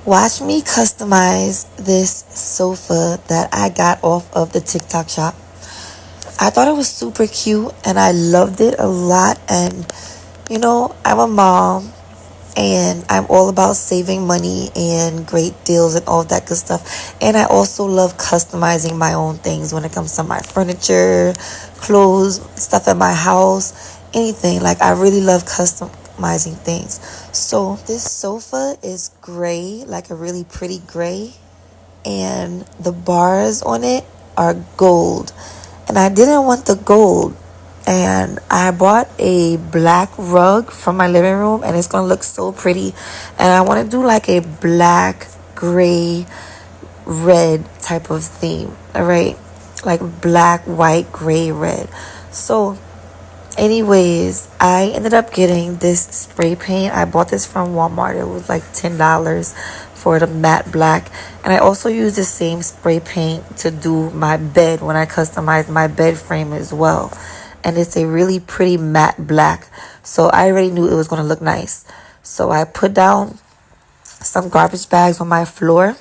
Watch me customize this sofa that I got off of the TikTok shop. I thought it was super cute and I loved it a lot. And I'm a mom and I'm all about saving money and great deals and all that good stuff. And I also love customizing my own things when it comes to my furniture, clothes, stuff at my house, anything. Like, I really love customizing things. So this sofa is gray, like a really pretty gray, and the bars on it are gold. And I didn't want the gold. And I bought a black rug from my living room, and it's gonna look so pretty. And I want to do like a black, gray, red type of theme. All right, like black, white, gray, red. So anyways, I ended up getting this spray paint. I bought this from Walmart. It was like $10 for the matte black. And I also used the same spray paint to do my bed when I customized my bed frame as well. And it's a really pretty matte black. So I already knew it was going to look nice. So I put down some garbage bags on my floor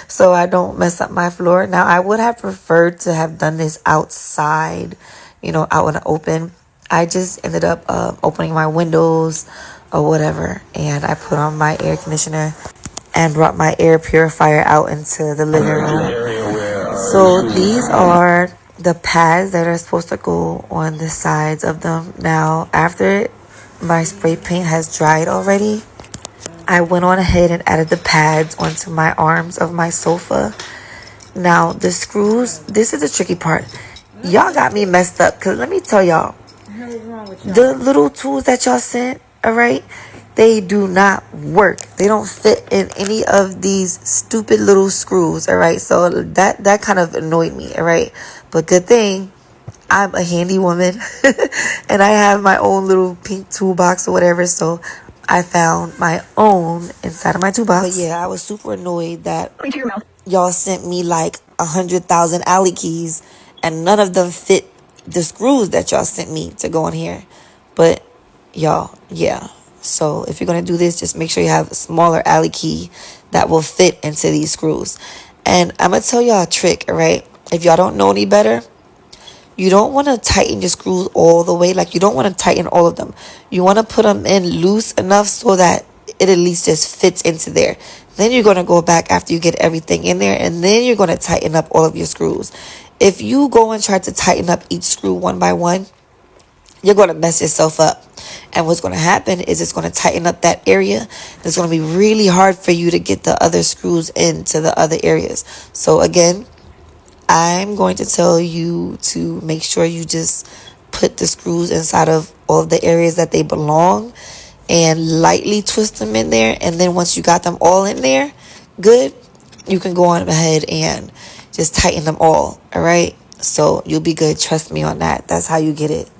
so I don't mess up my floor. Now, I would have preferred to have done this outside, out in the open. I just ended up opening my windows or whatever, and I put on my air conditioner and brought my air purifier out into the living room. So these are the pads that are supposed to go on the sides of them. Now, after my spray paint has dried already, I went on ahead and added the pads onto my arms of my sofa. Now, the screws, this is the tricky part. Y'all got me messed up, because let me tell y'all, the little tools that y'all sent, all right, they do not work. They don't fit in any of these stupid little screws, all right? So that kind of annoyed me, all right? But good thing I'm a handy woman and I have my own little pink toolbox or whatever. So I found my own inside of my toolbox. But yeah, I was super annoyed that y'all sent me like 100,000 alley keys and none of them fit the screws that y'all sent me to go in here. But y'all, yeah. So if you're going to do this, just make sure you have a smaller alley key that will fit into these screws. And I'm going to tell y'all a trick, all right? If y'all don't know any better, you don't want to tighten your screws all the way. Like, you don't want to tighten all of them. You want to put them in loose enough so that it at least just fits into there. Then you're going to go back after you get everything in there, and then you're going to tighten up all of your screws. If you go and try to tighten up each screw one by one, you're going to mess yourself up. And what's going to happen is it's going to tighten up that area. It's going to be really hard for you to get the other screws into the other areas. So again, I'm going to tell you to make sure you just put the screws inside of all of the areas that they belong and lightly twist them in there. And then once you got them all in there, good, you can go on ahead and just tighten them all right? So you'll be good. Trust me on that. That's how you get it.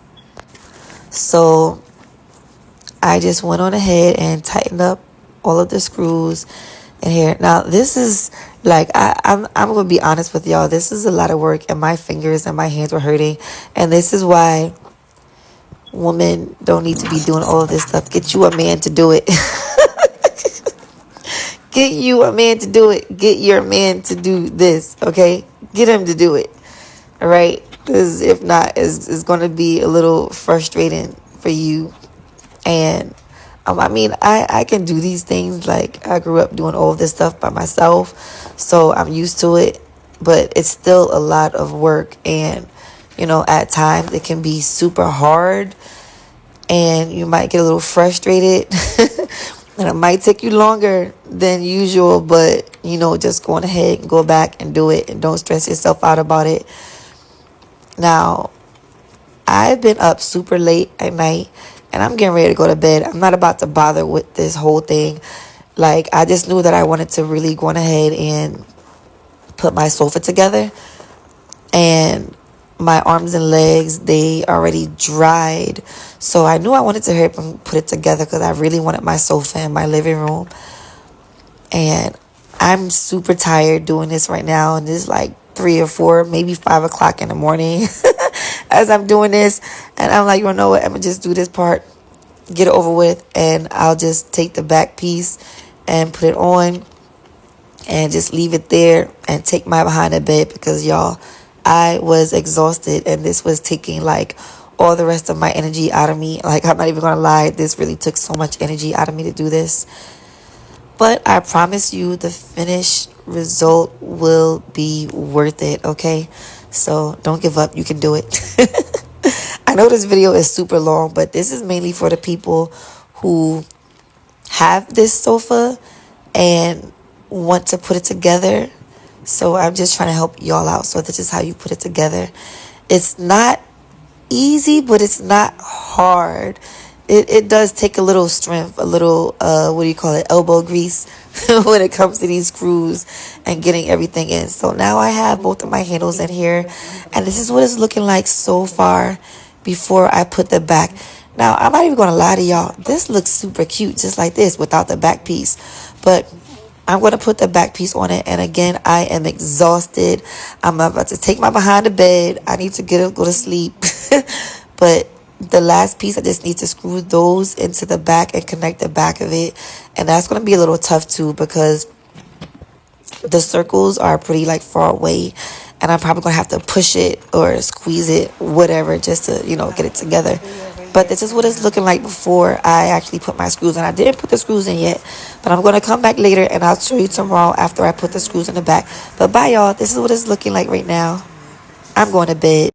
So I just went on ahead and tightened up all of the screws in here. Now, this is like, I'm going to be honest with y'all. This is a lot of work, and my fingers and my hands were hurting. And this is why women don't need to be doing all of this stuff. Get you a man to do it. Get you a man to do it. Get your man to do this, okay? Get him to do it, all right? Because if not, it's going to be a little frustrating for you. And I can do these things. Like, I grew up doing all of this stuff by myself, so I'm used to it. But it's still a lot of work, and at times it can be super hard, and you might get a little frustrated, and it might take you longer than usual. But just go on ahead and go back and do it, and don't stress yourself out about it. Now, I've been up super late at night, and I'm getting ready to go to bed. I'm not about to bother with this whole thing. Like, I just knew that I wanted to really go on ahead and put my sofa together. And my arms and legs, they already dried. So I knew I wanted to hurry up and put it together because I really wanted my sofa in my living room. And I'm super tired doing this right now. And it's like 3 or 4, maybe 5 o'clock in the morning as I'm doing this. And I'm like, you know what? I'm going to just do this part, get it over with, and I'll just take the back piece and put it on. and just leave it there and take my behind the bed because y'all, I was exhausted and this was taking like all the rest of my energy out of me. Like, I'm not even gonna lie, this really took so much energy out of me to do this. But I promise you the finished result will be worth it, okay? So don't give up, you can do it. I know this video is super long, but this is mainly for the people who have this sofa and want to put it together. So I'm just trying to help y'all out. So this is how you put it together. It's not easy, but it's not hard. It does take a little strength, a little what do you call it, elbow grease when it comes to these screws and getting everything in. So now I have both of my handles in here, and this is what it's looking like so far before I put the back. Now, I'm not even gonna lie to y'all, this looks super cute just like this without the back piece, but I'm going to put the back piece on it. And again, I am exhausted. I'm about to take my behind the bed. I need to go to sleep. But the last piece, I just need to screw those into the back and connect the back of it. And that's going to be a little tough too because the circles are pretty like far away. And I'm probably going to have to push it or squeeze it, whatever, just to, get it together. But this is what it's looking like before I actually put my screws in. I didn't put the screws in yet, but I'm going to come back later and I'll show you tomorrow after I put the screws in the back. But bye, y'all. This is what it's looking like right now. I'm going to bed.